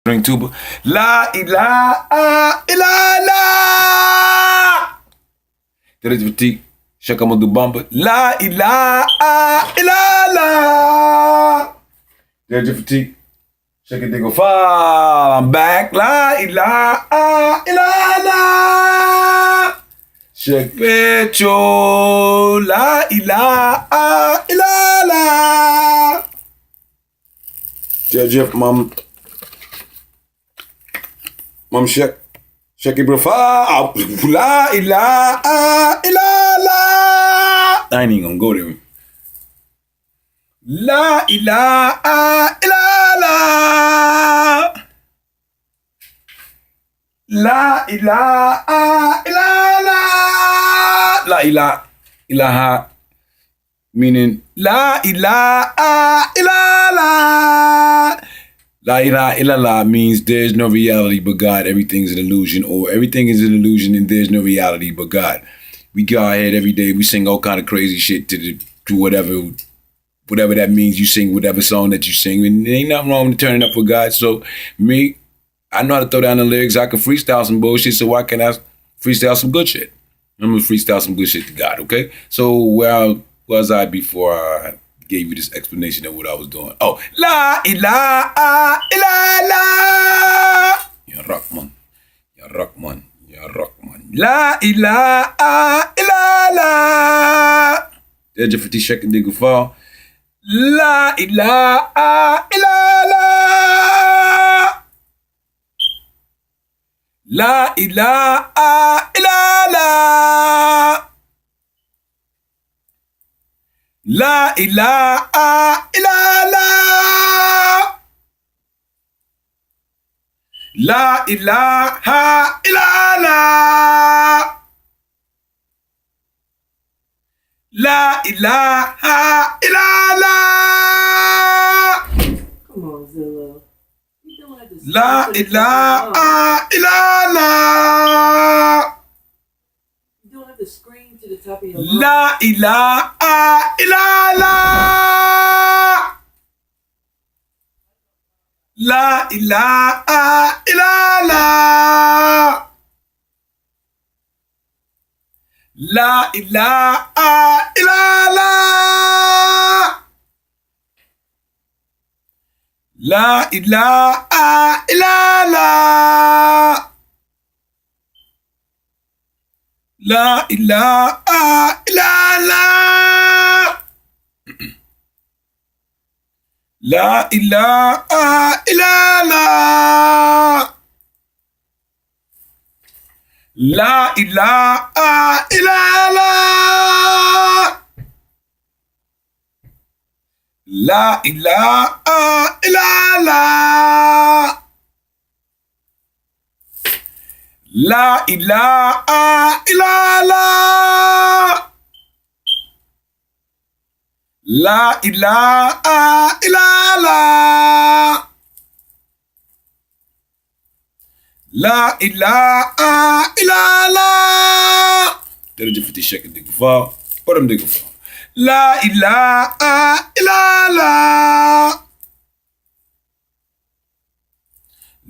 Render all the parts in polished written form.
String tuba. La ilaha illallah. Dit is vertiek. Check allemaal de bampen. La ilaha illallah. Dit is vertiek. Check it, go fall. I'm back. La ilaha illallah. Check pecho. La ilaha illallah. Jeff, mam. Mam, check it, bro. La ilaha illallah. I ain't even gonna go there. La ilaha illallah. La ilaha illallah. La ilaha meaning la ilaha illallah. La ilaha illallah means there's no reality but God. Everything's an illusion, or everything is an illusion and there's no reality but God. We go ahead every day, we sing all kind of crazy shit to whatever that means. You sing whatever song that you sing, and there ain't nothing wrong with turning up for God. So me, I know how to throw down the lyrics. I can freestyle some bullshit, so why can't I freestyle some good shit? I'm gonna freestyle some good shit to God, okay? So where was I before I gave you this explanation of what I was doing? Oh, la ilaha illallah. Ya Rahman, Ya Rahman, Ya Rahman. La ilaha illallah. There's your 50 second nigga fall. La ilaha illallah. La ilaha illallah. La ilaha illallah. La ilaha illallah. La ilaha illallah. Come on, Zilla. You don't have to La ilaha illallah. You don't have to scream to the top of your lungs. La ilaha illallah. La ilaha illallah. La ilaha illallah. La ilaha illallah. La ilaha illallah. La ilaha illallah. La ilaha illallah. La ilaha illallah. La ilaha illallah. La ilaha illallah. La ilaha illallah. Derece 50 second nigga fall. Or them nigga fall. La ilaha illallah.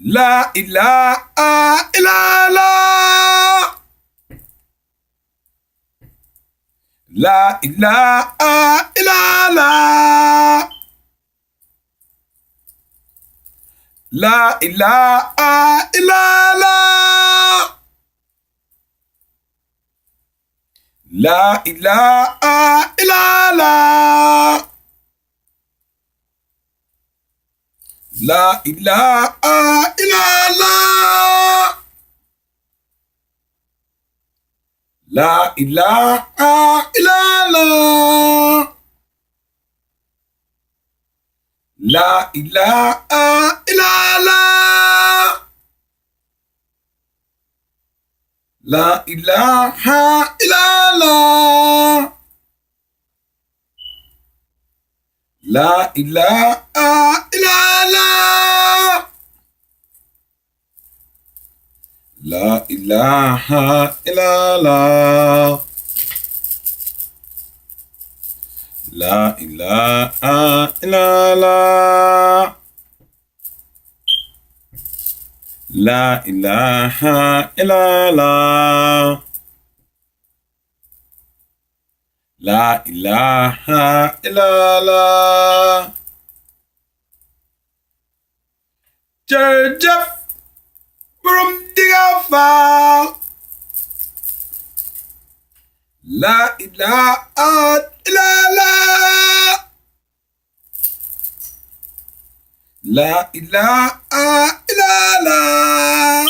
La ilaha illallah. La ilaha illallah. La ilaha illallah. La ilaha illallah. La ilaha illallah. La ilaha illallah. La ilaha illallah. La ilaha illallah. La ilaha illallah. La ilaha illallah. La ilaha illallah. La ilaha illallah. La ilaha illallah. Jërëjëf borom Diga Faal. La ilaha illallah. La ilaha illallah.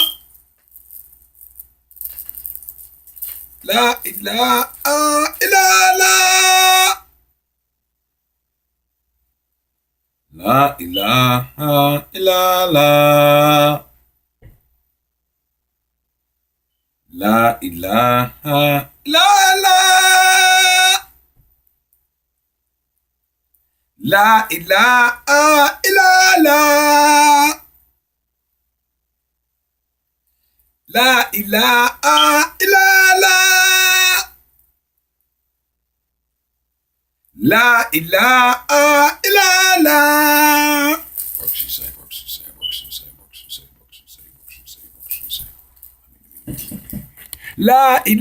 La ilaha illallah. La ilaha illallah. La ilaha illallah. La ilaha illallah. La ilaha illallah. La ilaha illallah. What she say, what she say, what she say, what she say, what she say, what she say, what she say. La ilaha